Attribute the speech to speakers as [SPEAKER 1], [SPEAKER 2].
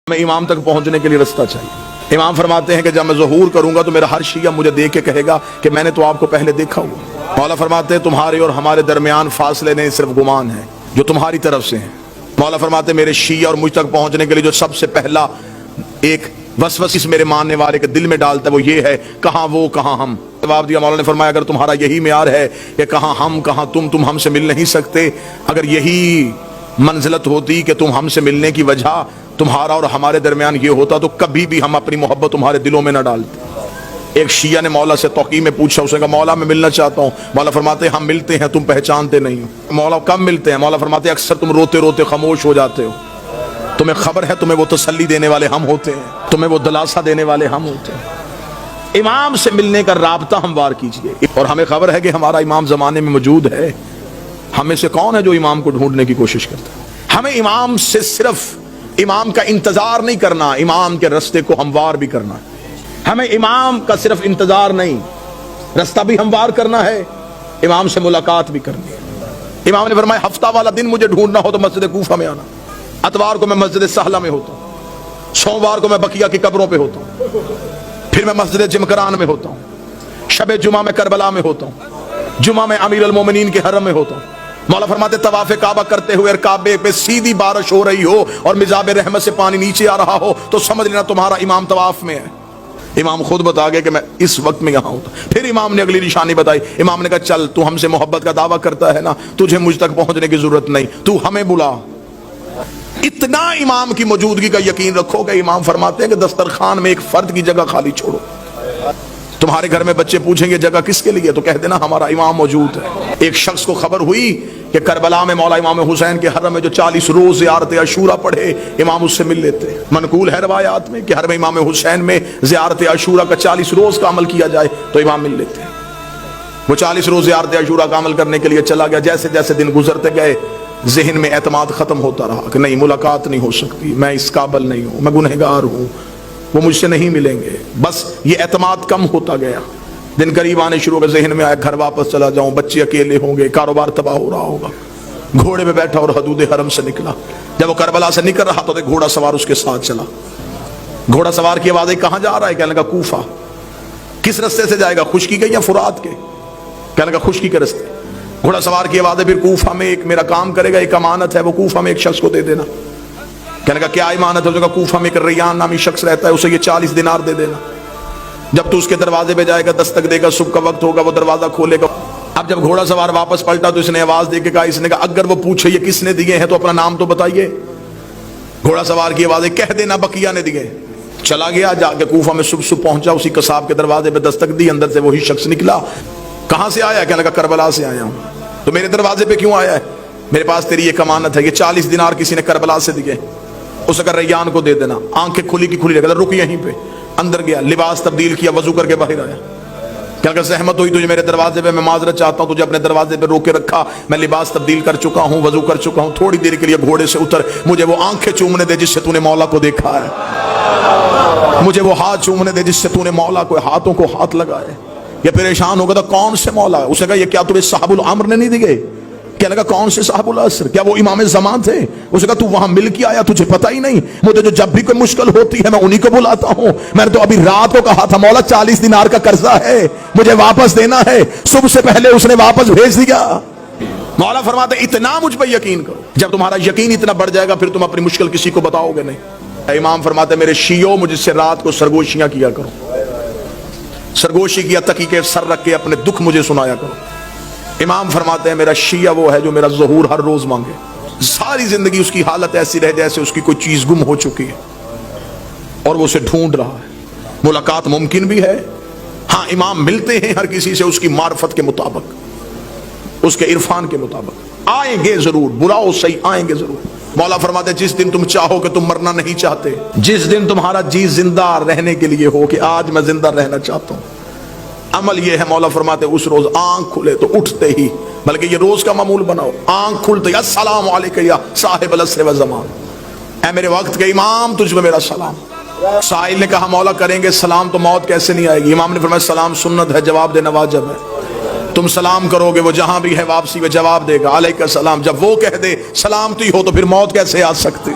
[SPEAKER 1] میں امام تک پہنچنے کے لیے رستہ چاہیے۔ امام فرماتے ہیں کہ جب میں ظہور کروں گا تو میرا ہر شیعہ مجھے دیکھ کے کہے گا کہ میں نے تو آپ کو پہلے دیکھا ہوا۔ مولا فرماتے ہیں تمہارے اور ہمارے درمیان فاصلے نہیں، صرف گمان ہے جو تمہاری طرف سے ہیں۔ مولا فرماتے ہیں میرے شیعہ اور مجھ تک پہنچنے کے لیے جو سب سے پہلا ایک وسوسہ اس میرے ماننے والے کے دل میں ڈالتا ہے وہ یہ ہے، کہاں وہ کہاں ہم۔ جواب دیا مولا نے فرمایا اگر تمہارا یہی معیار ہے کہ کہاں ہم کہاں تم ہم سے مل نہیں سکتے، اگر یہی منزلت ہوتی کہ تم ہم سے ملنے کی وجہ تمہارا اور ہمارے درمیان یہ ہوتا تو کبھی بھی ہم اپنی محبت تمہارے دلوں میں نہ ڈالتے۔ ایک شیعہ نے مولا سے توقیع میں پوچھا، اس نے کہا مولا میں ملنا چاہتا ہوں۔ مولا فرماتے ہیں ہم ملتے ہیں، تم پہچانتے نہیں ہو۔ مولا کب ملتے ہیں؟ مولا فرماتے ہیں اکثر تم روتے روتے خاموش ہو جاتے ہو، تمہیں خبر ہے تمہیں وہ تسلی دینے والے ہم ہوتے ہیں، تمہیں وہ دلاسا دینے والے ہم ہوتے ہیں۔ امام سے ملنے کا رابطہ ہموار کیجئے، اور ہمیں خبر ہے کہ ہمارا امام زمانے میں موجود ہے۔ ہمیں سے کون ہے جو امام کو ڈھونڈنے کی کوشش کرتا ہے؟ ہمیں امام سے صرف امام کا انتظار نہیں کرنا، امام کے رستے کو ہموار بھی کرنا ہے۔ ہمیں امام کا صرف انتظار نہیں، رستہ بھی ہموار کرنا ہے، امام سے ملاقات بھی کرنی ہے۔ امام نے فرمایا ہفتہ والا دن مجھے ڈھونڈنا ہو تو مسجد کوفہ میں آنا، اتوار کو میں مسجد سہلہ میں ہوتا ہوں، سوموار کو میں بقیہ کی قبروں پہ ہوتا ہوں، پھر میں مسجد جمکران میں ہوتا ہوں، شب جمعہ میں کربلا میں ہوتا ہوں، جمعہ میں امیر المومنین کے حرم میں ہوتا ہوں۔ مولا فرماتے طواف کعبہ کرتے ہوئے اور کعبے پہ سیدھی بارش ہو رہی ہو اور مزاب رحمت سے پانی نیچے آ رہا ہو تو سمجھ لینا تمہارا امام طواف میں ہے۔ امام خود بتا گئے کہ میں اس وقت میں یہاں ہوتا۔ پھر امام نے اگلی نشانی بتائی، امام نے کہا چل تو ہم سے محبت کا دعویٰ کرتا ہے نا، تجھے مجھ تک پہنچنے کی ضرورت نہیں، تو ہمیں بلا۔ اتنا امام کی موجودگی کا یقین رکھو کہ امام فرماتے ہیں کہ دسترخوان میں ایک فرد کی جگہ خالی چھوڑو۔ تمہارے گھر میں بچے پوچھیں گے جگہ کس کے لیے تو کہہ دینا ہمارا امام موجود ہے۔ ایک شخص کو خبر ہوئی کہ کربلا میں مولا امام حسین کے حرم میں جو 40 روز زیارت عاشورہ پڑھے امام اس سے مل لیتے۔ منقول ہے روایات میں کہ حرم امام حسین میں زیارت عاشورہ کا 40 روز کا عمل کیا جائے تو امام مل لیتے۔ وہ 40 روز زیارت عاشورہ کا عمل کرنے کے لیے چلا گیا۔ جیسے جیسے دن گزرتے گئے ذہن میں اعتماد ختم ہوتا رہا کہ نہیں ملاقات نہیں ہو سکتی، میں اس قابل نہیں ہوں، میں گنہگار ہوں، وہ مجھ سے نہیں ملیں گے۔ بس یہ اعتماد کم ہوتا گیا، دن قریب آنے شروع ہو گئے، ذہن میں آیا گھر واپس چلا جاؤں، بچے اکیلے ہوں گے، کاروبار تباہ ہو رہا ہوگا۔ گھوڑے پہ بیٹھا اور حدود حرم سے نکلا۔ جب وہ کربلا سے نکل رہا تو گھوڑا سوار اس کے ساتھ چلا۔ گھوڑا سوار کی آواز کہاں جا رہا ہے؟ کہنے لگا کوفہ۔ کس رستے سے جائے گا؟ خشکی کے یا فرات کے؟ کہنے لگا خشکی کے رستے۔ گھوڑا سوار کی آواز پھر کوفہ میں ایک میرا کام کرے گا، ایک امانت ہے، وہ کوفہ میں ایک شخص کو دے دینا۔ کہنے لگا کیا امانت ہے؟ کہا کوفہ میں ایک ریان نامی شخص رہتا ہے، اسے یہ 40 دینار دے دینا۔ جب تو اس کے دروازے پہ جائے گا، دستک دے گا، صبح کا وقت ہوگا، وہ دروازہ کھولے گا۔ اب جب گھوڑا سوار واپس پلٹا تو اس نے آواز دے کے کہا، اس نے کہا اگر وہ پوچھے یہ کس نے دیے ہیں تو اپنا نام تو بتائیے۔ گھوڑا سوار کی آواز کہہ دینا بقیہ نے دیے۔ چلا گیا، جا کے کوفہ میں صبح پہنچا، اسی قصاب کے دروازے پہ دستک دی، اندر سے وہی شخص نکلا۔ کہاں سے آیا؟ کہنے لگا کربلا سے آیا ہوں۔ تو میرے دروازے پہ کیوں آیا ہے؟ میرے پاس تیری ایک امانت ہے، یہ 40 دینار کسی نے کربلا سے دیے، اس اگر ریان کو دے دینا۔ آنکھیں کھلی کی کھلی رکھ، رک یہیں پہ۔ اندر گیا، لباس تبدیل کیا، وضو کر کے باہر آیا۔ کیا کہ زحمت ہوئی تجھے میرے دروازے پہ، میں معذرت چاہتا ہوں، تجھے اپنے دروازے پہ روک کے رکھا، میں لباس تبدیل کر چکا ہوں، وضو کر چکا ہوں، تھوڑی دیر کے لیے گھوڑے سے اتر، مجھے وہ آنکھیں چومنے دے جس سے تو نے مولا کو دیکھا ہے، مجھے وہ ہاتھ چومنے دے جس سے تو نے مولا کو ہاتھوں کو ہاتھ لگائے۔ یہ پریشان ہو گیا تھا کون سے مولا؟ اس نے کہا یہ کیا تمہیں صاحب الامر نے نہیں دیے؟ کہنے لگا کون سے صاحب العصر؟ کیا وہ امام زمان تھے؟ اس نے کہا تو وہاں مل کے آیا، تجھے پتہ ہی نہیں؟ مجھے جو جب بھی کوئی مشکل ہوتی ہے میں انہی کو بلاتا ہوں۔ میں نے تو ابھی رات کو کہا تھا مولا 40 دینار کا قرضہ ہے، مجھے واپس دینا ہے، صبح سے پہلے اس نے واپس بھیج دیا۔ مولا فرماتے اتنا مجھ پہ یقین کرو، جب تمہارا یقین اتنا بڑھ جائے گا پھر تم اپنی مشکل کسی کو بتاؤ گے نہیں۔ امام فرماتے میرے شیعوں مجھ سے رات کو سرگوشیاں کیا کرو، سرگوشی کیا تکی کے سر رکھ کے اپنے دکھ مجھے سنایا کرو۔ امام فرماتے ہیں میرا شیعہ وہ ہے جو میرا ظہور ہر روز مانگے، ساری زندگی اس کی حالت ایسی رہ جیسے اس کی کوئی چیز گم ہو چکی ہے اور وہ اسے ڈھونڈ رہا ہے۔ ملاقات ممکن بھی ہے، ہاں امام ملتے ہیں ہر کسی سے اس کی معرفت کے مطابق، اس کے عرفان کے مطابق، آئیں گے ضرور، بلاؤ صحیح آئیں گے ضرور۔ مولا فرماتے ہیں جس دن تم چاہو کہ تم مرنا نہیں چاہتے، جس دن تمہارا جی زندہ رہنے کے لیے ہو کہ آج میں زندہ رہنا چاہتا ہوں، عمل یہ ہے مولا فرماتے اس روز آنکھ کھلے تو اٹھتے ہی، بلکہ یہ روز کا معمول بناؤ، آنکھ کھلتے السلام علیکم یا صاحب العصر والزمان، اے میرے وقت کے امام تجھ میں میرا سلام۔ سائل نے کہا مولا کریں گے سلام تو موت کیسے نہیں آئے گی؟ امام نے فرمایا سلام سنت ہے، جواب دینا واجب ہے۔ تم سلام کرو گے وہ جہاں بھی ہے واپسی میں جواب دے گا علیکہ السلام، جب وہ کہہ دے سلامتی ہو تو پھر موت کیسے آ سکتی؟